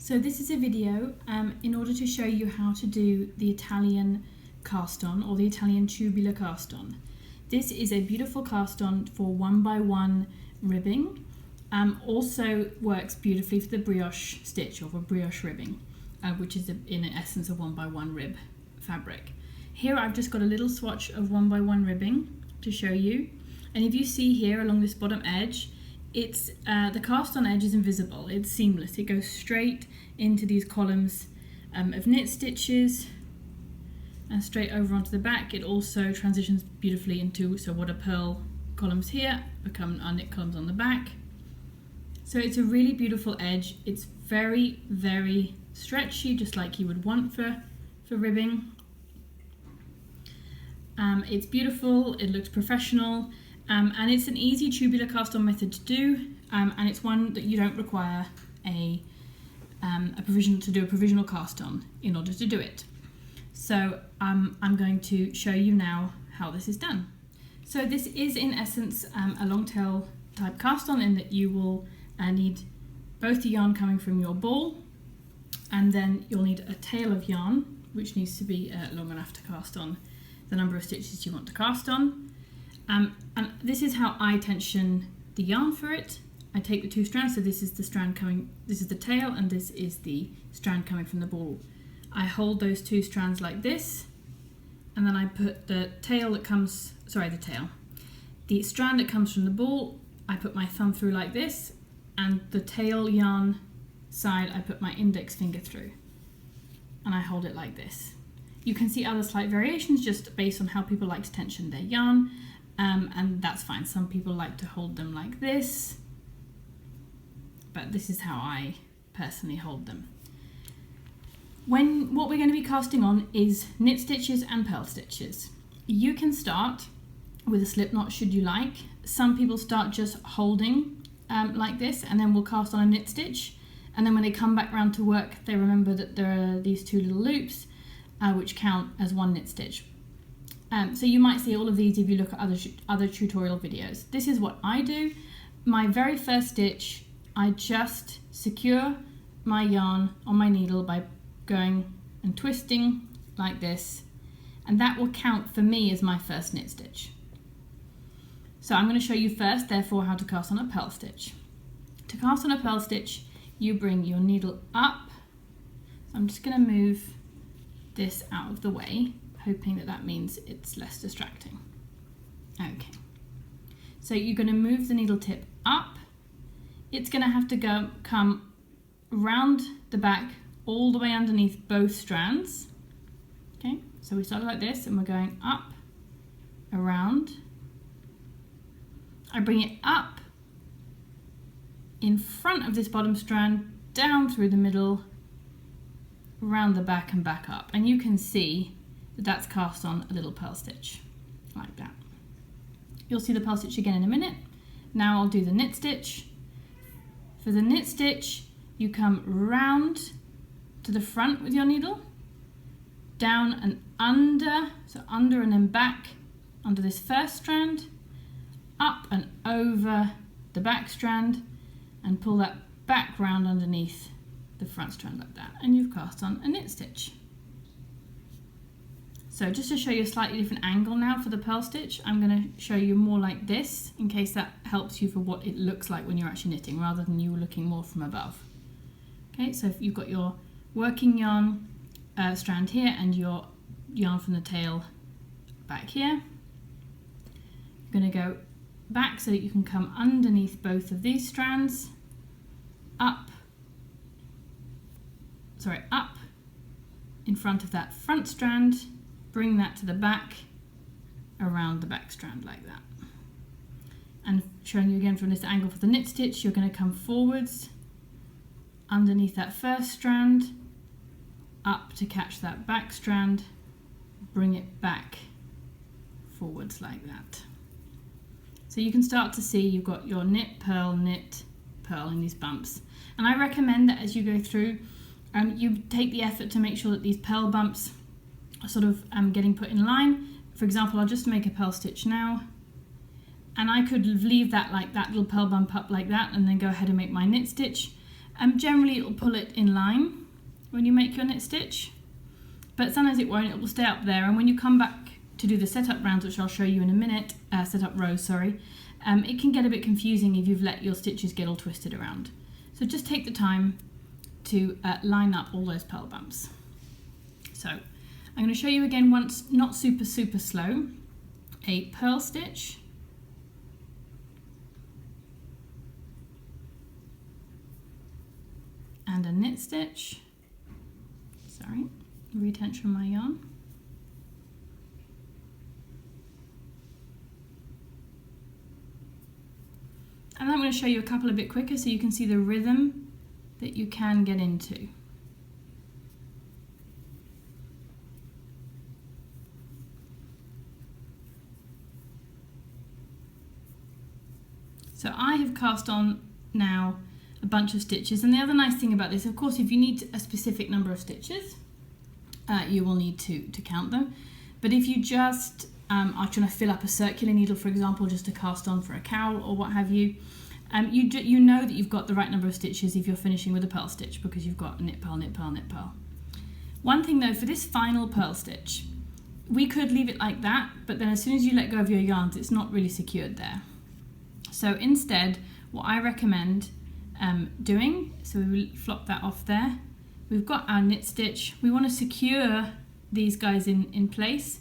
So this is a video in order to show you how to do the Italian cast on or the Italian tubular cast on. This is a beautiful cast on for 1x1 ribbing. Also works beautifully for the brioche stitch or for brioche ribbing, which is in essence a 1x1 rib fabric. Here I've just got a little swatch of 1x1 ribbing to show you, and if you see here along this bottom edge, it's the cast on edge is invisible, it's seamless, it goes straight into these columns of knit stitches and straight over onto the back. It also transitions beautifully into, so what are purl columns here become our knit columns on the back. So it's a really beautiful edge. It's very, very stretchy, just like you would want for ribbing. It's beautiful, it looks professional, and it's an easy tubular cast on method to do, and it's one that you don't require a provisional cast on in order to do it. So I'm going to show you now how this is done. So this is in essence a long tail type cast on, in that you will need both the yarn coming from your ball, and then you'll need a tail of yarn which needs to be long enough to cast on the number of stitches you want to cast on. And this is how I tension the yarn for it. I take the two strands, so this is the strand coming, this is the tail, and this is the strand coming from the ball. I hold those two strands like this, and then I put the tail that comes, the strand that comes from the ball, I put my thumb through like this, and the tail yarn side I put my index finger through, and I hold it like this. You can see other slight variations just based on how people like to tension their yarn, and that's fine. Some people like to hold them like this, but this is how I personally hold them. What we're going to be casting on is knit stitches and purl stitches. You can start with a slip knot should you like. Some people start just holding like this, and then we'll cast on a knit stitch, and then when they come back round to work they remember that there are these two little loops which count as one knit stitch. So you might see all of these if you look at other tutorial videos. This is what I do. My very first stitch, I just secure my yarn on my needle by going and twisting like this, and that will count for me as my first knit stitch. So I'm going to show you first, therefore, how to cast on a purl stitch. To cast on a purl stitch, you bring your needle up. So I'm just going to move this out of the way, hoping that that means it's less distracting. Okay, so you're going to move the needle tip up. It's going to have to come round the back all the way underneath both strands. Okay, so we started like this and we're going up, around. I bring it up in front of this bottom strand, down through the middle, around the back and back up, and you can see that that's cast on a little purl stitch like that. You'll see the purl stitch again in a minute. Now I'll do the knit stitch. For the knit stitch, you come round to the front with your needle, down and under, so under and then back under this first strand, up and over the back strand, and pull that back round underneath the front strand like that, and you've cast on a knit stitch. So just to show you a slightly different angle now for the purl stitch, I'm going to show you more like this, in case that helps you for what it looks like when you're actually knitting, rather than you looking more from above. Okay, so if you've got your working yarn strand here and your yarn from the tail back here, you're going to go back so that you can come underneath both of these strands, up in front of that front strand, bring that to the back, around the back strand like that. And showing you again from this angle for the knit stitch, you're going to come forwards underneath that first strand, up to catch that back strand, bring it back forwards like that. So you can start to see you've got your knit, purl in these bumps. And I recommend that as you go through, you take the effort to make sure that these purl bumps are sort of getting put in line. For example, I'll just make a purl stitch now, and I could leave that like that little purl bump up like that, and then go ahead and make my knit stitch. Generally it will pull it in line when you make your knit stitch, but sometimes it won't, it will stay up there, and when you come back to do the setup rounds, which I'll show you in a minute, setup rows, sorry, it can get a bit confusing if you've let your stitches get all twisted around. So just take the time to line up all those purl bumps. So I'm going to show you again once, not super slow, a purl stitch, and a knit stitch, sorry, retension my yarn, and I'm going to show you a couple a bit quicker so you can see the rhythm that you can get into. So I have cast on now a bunch of stitches, and the other nice thing about this, of course, if you need a specific number of stitches, you will need to count them. But if you just are trying to fill up a circular needle, for example, just to cast on for a cowl or what have you, you know that you've got the right number of stitches if you're finishing with a purl stitch, because you've got knit, purl, knit, purl, knit, purl. One thing though, for this final purl stitch, we could leave it like that, but then as soon as you let go of your yarns, it's not really secured there. So instead, what I recommend doing, so we will flop that off there. We've got our knit stitch. We want to secure these guys in place.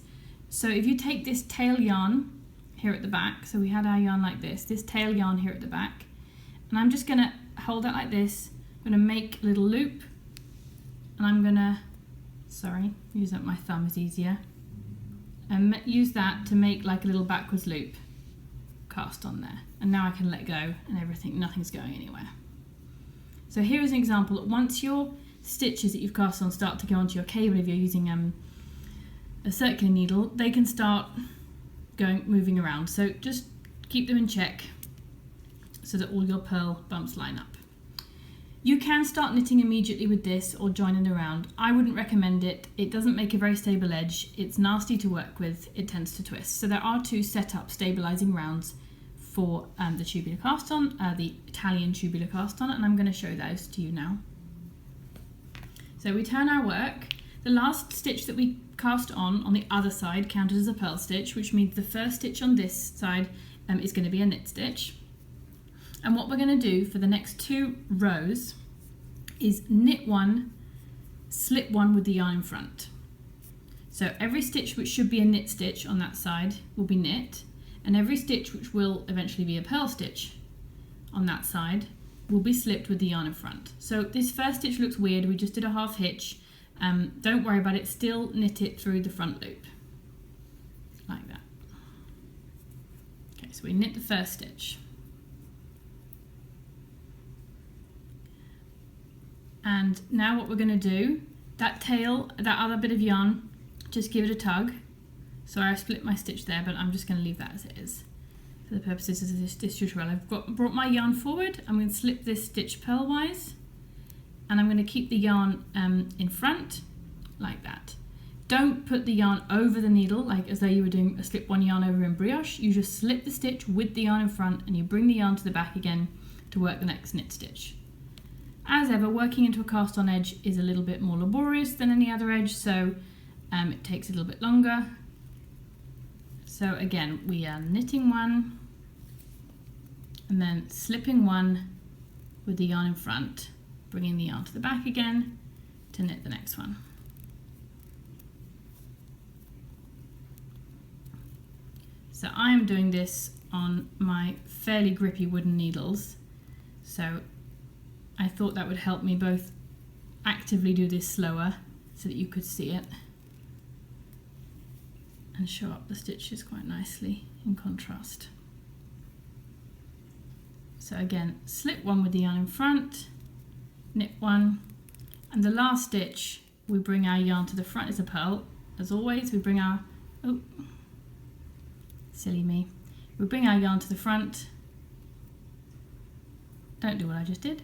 So if you take this tail yarn here at the back, so we had our yarn like this tail yarn here at the back, and I'm just going to hold that like this. I'm going to make a little loop, and I'm going to, sorry, use up my thumb is easier, and use that to make like a little backwards loop cast on there. And now I can let go and everything, nothing's going anywhere. So here is an example that once your stitches that you've cast on start to go onto your cable, if you're using a circular needle, they can start moving around. So just keep them in check so that all your purl bumps line up. You can start knitting immediately with this or joining around. I wouldn't recommend it. It doesn't make a very stable edge. It's nasty to work with. It tends to twist. So there are two set-up stabilizing rounds for the tubular cast on, the Italian tubular cast on, and I'm going to show those to you now. So we turn our work. The last stitch that we cast on the other side counted as a purl stitch, which means the first stitch on this side is going to be a knit stitch. And what we're going to do for the next 2 rows is knit one, slip one with the yarn in front. So every stitch which should be a knit stitch on that side will be knit, and every stitch which will eventually be a purl stitch on that side will be slipped with the yarn in front. So this first stitch looks weird, we just did a half hitch. Don't worry about it, still knit it through the front loop, like that. Okay, so we knit the first stitch. And now what we're going to do, that tail, that other bit of yarn, just give it a tug. Sorry, I split my stitch there, but I'm just going to leave that as it is for the purposes of this tutorial. I've brought my yarn forward. I'm going to slip this stitch purlwise, and I'm going to keep the yarn in front like that. Don't put the yarn over the needle like as though you were doing a slip one yarn over in brioche. You just slip the stitch with the yarn in front, and you bring the yarn to the back again to work the next knit stitch. As ever, working into a cast on edge is a little bit more laborious than any other edge, so it takes a little bit longer. So again, we are knitting one and then slipping one with the yarn in front, bringing the yarn to the back again to knit the next one. So I am doing this on my fairly grippy wooden needles, so I thought that would help me both actively do this slower so that you could see it and show up the stitches quite nicely in contrast. So again, slip one with the yarn in front, knit one, and the last stitch we bring our yarn to the front. It's a purl, as always. We bring our, oh, silly me. We bring our yarn to the front. Don't do what I just did.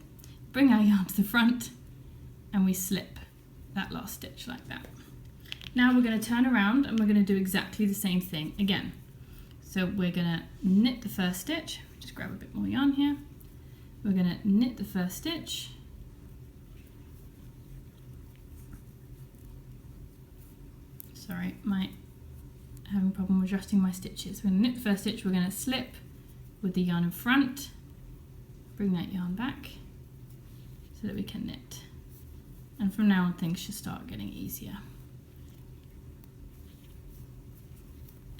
Bring our yarn to the front and we slip that last stitch like that. Now we're going to turn around and we're going to do exactly the same thing again. So we're going to knit the first stitch, just grab a bit more yarn here. We're going to knit the first stitch Sorry, having a problem adjusting my stitches. We're going to knit the first stitch, we're going to slip with the yarn in front, bring that yarn back so that we can knit. And from now on things should start getting easier.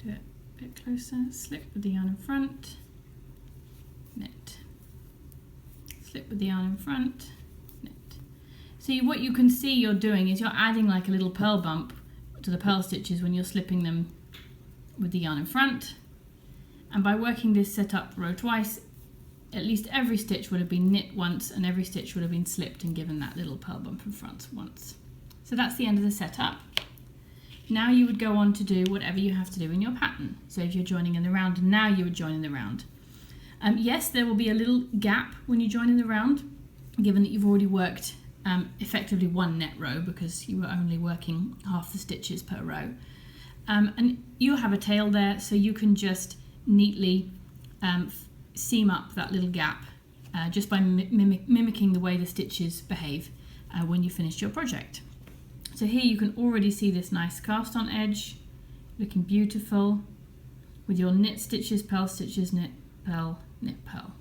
Do it a bit closer, slip with the yarn in front, knit. Slip with the yarn in front, knit. So what you can see you're doing is you're adding like a little purl bump to the purl stitches when you're slipping them with the yarn in front. And by working this setup row twice, at least every stitch would have been knit once and every stitch would have been slipped and given that little purl bump in front once. So that's the end of the setup. Now you would go on to do whatever you have to do in your pattern. So if you're joining in the round, now you would join in the round. Yes, there will be a little gap when you join in the round, given that you've already worked effectively one net row because you were only working half the stitches per row. And you have a tail there, so you can just neatly seam up that little gap just by mimicking the way the stitches behave when you finished your project. So here you can already see this nice cast on edge looking beautiful with your knit stitches, purl stitches, knit, purl, knit, purl.